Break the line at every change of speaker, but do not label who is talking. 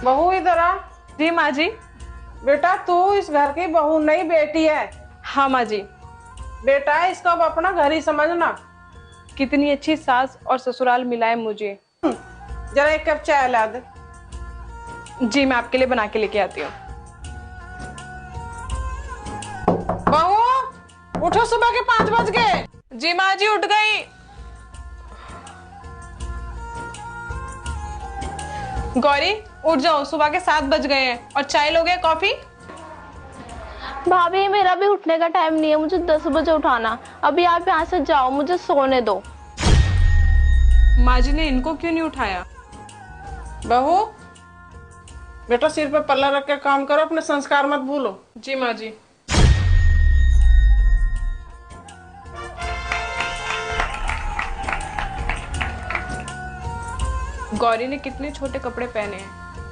बहू इधर आ।
जी माँ जी।
बेटा तू इस घर की बहू नहीं बेटी है।
हाँ माँ जी।
बेटा इसको अब अपना घर ही समझना।
कितनी अच्छी सास और ससुराल मिला है मुझे।
जरा एक कप चाय ला दे।
जी मैं आपके लिए बना के लेके आती हूँ।
बहू उठो, सुबह के 5 बज गए।
जी माँ जी उठ गई। गौरी उठ जाओ, सुबह के 7 बज गए हैं। और चाय लोगे, कॉफी?
भाभी मेरा भी उठने का टाइम नहीं है, मुझे 10 बजे उठाना। अभी आप यहाँ से जाओ, मुझे सोने दो।
माँ जी ने इनको क्यों नहीं उठाया?
बहू बेटा सिर पे पल्ला रख के काम करो, अपने संस्कार मत भूलो।
जी माँ जी। गौरी ने कितने छोटे कपड़े पहने हैं।